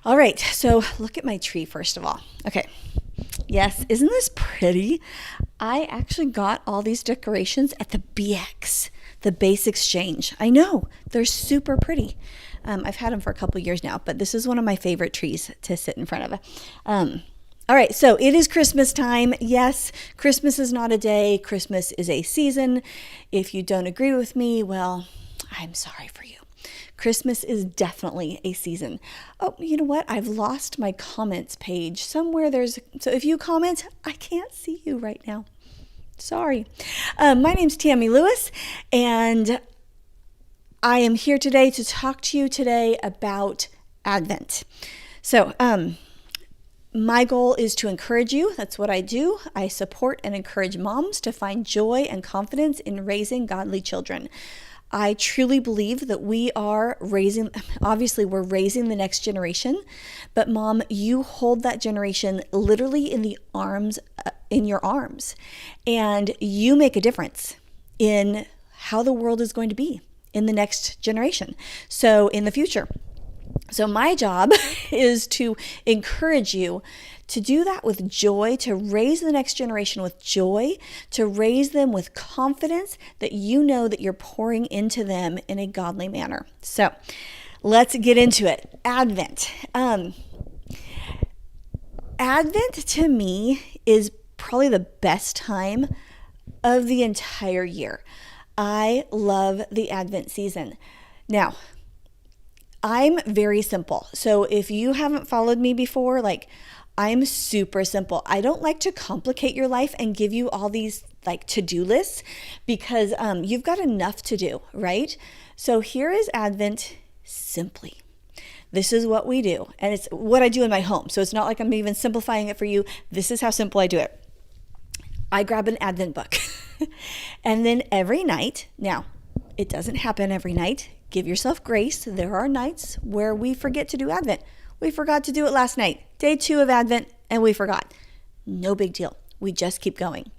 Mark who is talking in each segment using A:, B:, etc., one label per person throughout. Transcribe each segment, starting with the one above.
A: All right, so look at my tree first of all. Okay, yes, isn't this pretty? I actually got all these decorations at the BX, the Base Exchange. I know, they're super pretty. I've had them for a couple years now, but this is one of my favorite trees to sit in front of. All right, so it is Christmas time. Yes, Christmas is not a day, Christmas is a season. If you don't agree with me, well, I'm sorry for you. Christmas is definitely a season. Oh, you know what? I've lost my comments page. Somewhere so if you comment, I can't see you right now. Sorry. My name's Tammy Lewis, and I am here today to talk to you today about Advent. So, my goal is to encourage you. That's what I do. I support and encourage moms to find joy and confidence in raising godly children. I truly believe that obviously we're raising the next generation, but Mom, you hold that generation literally in your arms, and you make a difference in how the world is going to be in the next generation. So in the future. So my job is to encourage you to do that with joy, to raise the next generation with joy, to raise them with confidence that you know that you're pouring into them in a godly manner. So let's get into it. Advent. Advent to me is probably the best time of the entire year. I love the Advent season. Now, I'm very simple. So if you haven't followed me before, I'm super simple. I don't like to complicate your life and give you all these to-do lists because you've got enough to do, right? So here is Advent simply. This is what we do. And it's what I do in my home. So it's not like I'm even simplifying it for you. This is how simple I do it. I grab an Advent book. And then every night, now, it doesn't happen every night. Give yourself grace. There are nights where we forget to do Advent. We forgot to do it last night, day 2 of Advent, and we forgot. No big deal. We just keep going.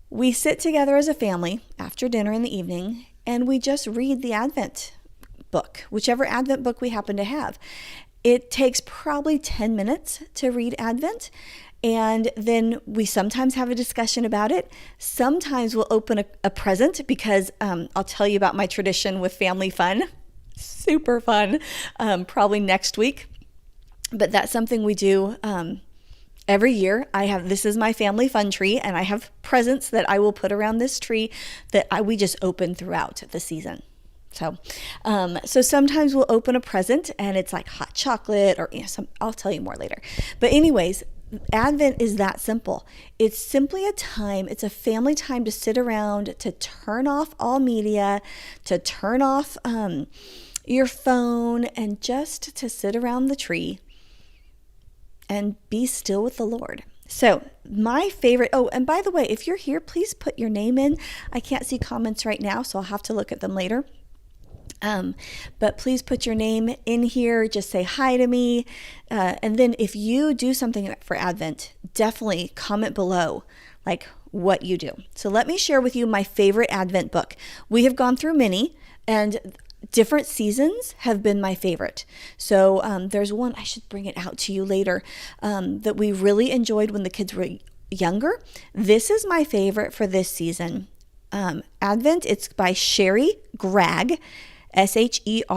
A: We sit together as a family after dinner in the evening, and we just read the Advent book, whichever Advent book we happen to have. It takes probably 10 minutes to read Advent, and then we sometimes have a discussion about it. Sometimes we'll open a present because I'll tell you about my tradition with family fun. Super fun, probably next week. But that's something we do every year. This is my family fun tree, and I have presents that I will put around this tree that we just open throughout the season. So sometimes we'll open a present and it's like hot chocolate or I'll tell you more later. But anyways, Advent is that simple. It's simply it's a family time to sit around, to turn off all media, to turn off your phone, and just to sit around the tree and be still with the Lord. So my favorite, and by the way, if you're here, please put your name in. I can't see comments right now, so I'll have to look at them later. But please put your name in here. Just say hi to me. And then if you do something for Advent, definitely comment below what you do. So let me share with you my favorite Advent book. We have gone through many, and different seasons have been my favorite. So there's one, I should bring it out to you later, that we really enjoyed when the kids were younger. This is my favorite for this season. Advent, it's by Sherry Gragg, SherriGragg,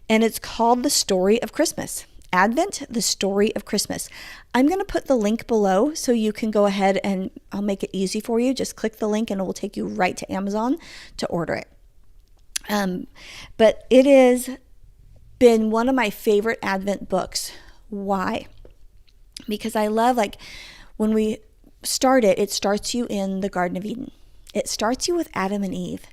A: and it's called The Story of Christmas. Advent, The Story of Christmas. I'm going to put the link below so you can go ahead and I'll make it easy for you. Just click the link and it will take you right to Amazon to order it. But it has been one of my favorite Advent books. Why? Because I love, when we start it starts you in the Garden of Eden. It starts you with Adam and Eve.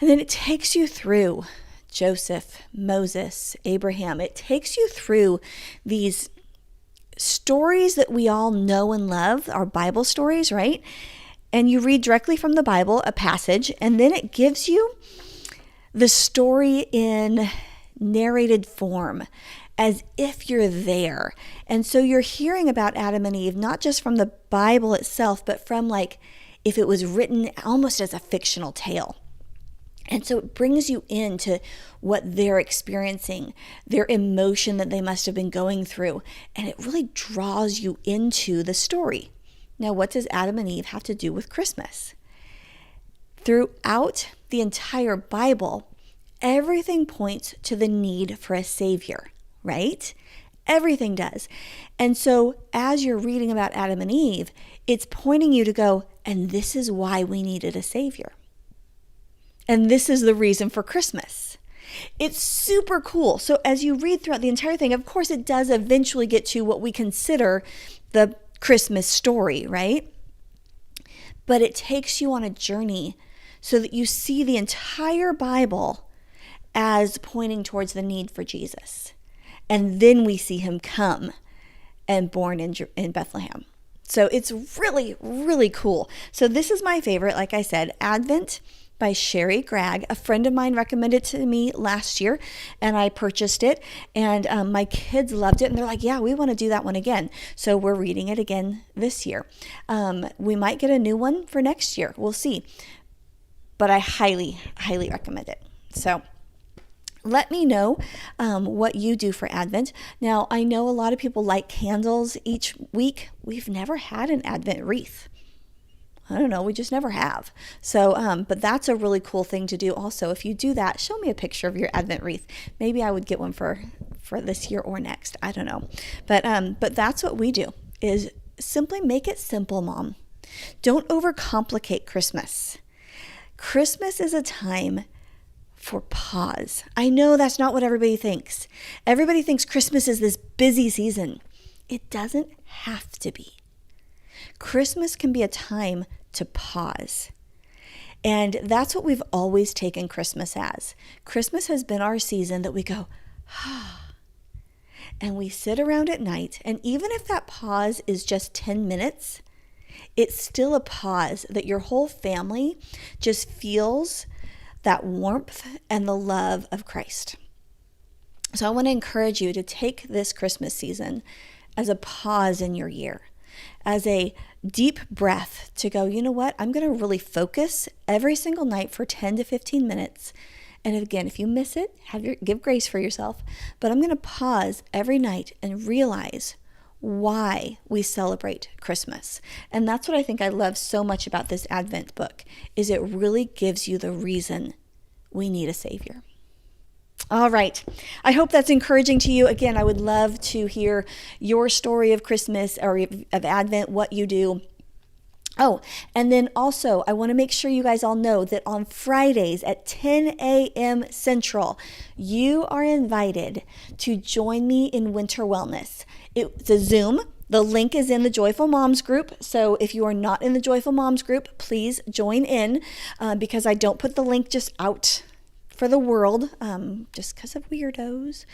A: And then it takes you through Joseph, Moses, Abraham. It takes you through these stories that we all know and love, our Bible stories, right? And you read directly from the Bible, a passage, and then it gives you the story in narrated form, as if you're there. And so you're hearing about Adam and Eve, not just from the Bible itself, but from if it was written almost as a fictional tale. And so it brings you into what they're experiencing, their emotion that they must have been going through. And it really draws you into the story. Now, what does Adam and Eve have to do with Christmas? Throughout the entire Bible, everything points to the need for a Savior, right? Everything does. And so as you're reading about Adam and Eve, it's pointing you to go, and this is why we needed a Savior. And this is the reason for Christmas. It's super cool. So as you read throughout the entire thing, of course, it does eventually get to what we consider the Christmas story, right? But it takes you on a journey so that you see the entire Bible as pointing towards the need for Jesus. And then we see him come and born in Bethlehem. So it's really, really cool. So this is my favorite, like I said, Advent by Sherry Gregg. A friend of mine recommended it to me last year, and I purchased it, and my kids loved it, and they're like, yeah, we want to do that one again. So we're reading it again this year. We might get a new one for next year. We'll see. But I highly, highly recommend it. So let me know what you do for Advent. Now, I know a lot of people light candles each week. We've never had an Advent wreath. I don't know, we just never have. So, but that's a really cool thing to do also. If you do that, show me a picture of your Advent wreath. Maybe I would get one for this year or next. I don't know. But that's what we do, is simply make it simple, Mom. Don't overcomplicate Christmas. Christmas is a time for pause. I know that's not what everybody thinks. Everybody thinks Christmas is this busy season. It doesn't have to be. Christmas can be a time to pause. And that's what we've always taken Christmas as. Christmas has been our season that we go, and we sit around at night. And even if that pause is just 10 minutes, it's still a pause that your whole family just feels that warmth and the love of Christ. So I want to encourage you to take this Christmas season as a pause in your year, as a deep breath to go, you know what? I'm going to really focus every single night for 10 to 15 minutes. And again, if you miss it, give grace for yourself. But I'm going to pause every night and realize why we celebrate Christmas. And that's what I think I love so much about this Advent book, is it really gives you the reason we need a Savior. All right. I hope that's encouraging to you. Again, I would love to hear your story of Christmas or of Advent, what you do. Oh, and then also, I want to make sure you guys all know that on Fridays at 10 a.m. Central, you are invited to join me in Winter Wellness. It's a Zoom. The link is in the Joyful Moms group. So if you are not in the Joyful Moms group, please join in because I don't put the link just out for the world, just because of weirdos.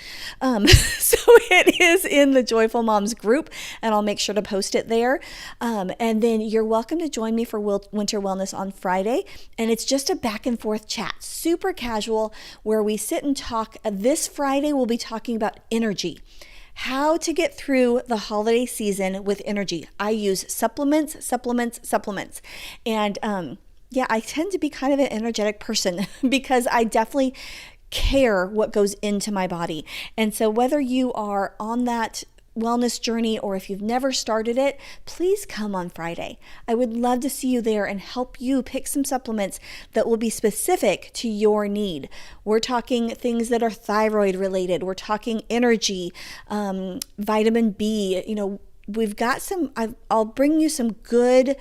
A: So it is in the Joyful Moms group, and I'll make sure to post it there. And then you're welcome to join me for Winter Wellness on Friday. And it's just a back and forth chat, super casual, where we sit and talk. This Friday, we'll be talking about energy. How to get through the holiday season with energy. I use supplements. And yeah, I tend to be kind of an energetic person because I definitely care what goes into my body. And so whether you are on that wellness journey or if you've never started it, please come on Friday. I would love to see you there and help you pick some supplements that will be specific to your need. We're talking things that are thyroid related. We're talking energy, vitamin B. You know, we've got some, I'll bring you some good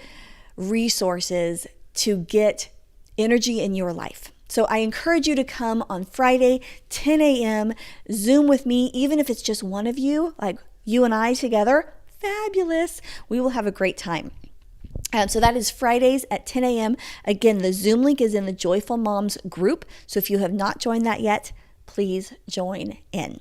A: resources to get energy in your life. So I encourage you to come on Friday, 10 a.m., Zoom with me, even if it's just one of you, like you and I together, fabulous. We will have a great time. So that is Fridays at 10 a.m. Again, the Zoom link is in the Joyful Moms group. So if you have not joined that yet, please join in.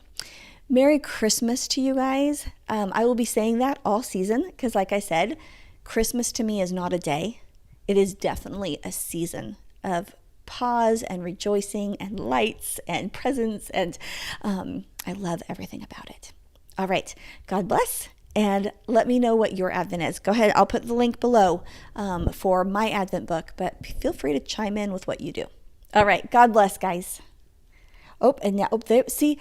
A: Merry Christmas to you guys. I will be saying that all season because like I said, Christmas to me is not a day. It is definitely a season of pause and rejoicing and lights and presents, and I love everything about it. All right, God bless, and let me know what your Advent is. Go ahead, I'll put the link below for my Advent book, but feel free to chime in with what you do. All right. God bless, guys. Oh, and now, there, see,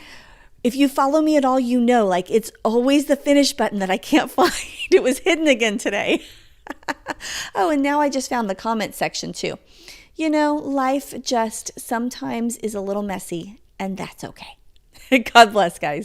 A: if you follow me at all, you know, like it's always the finish button that I can't find. It was hidden again today. Oh, and now I just found the comment section too. You know, life just sometimes is a little messy, and that's okay. God bless, guys.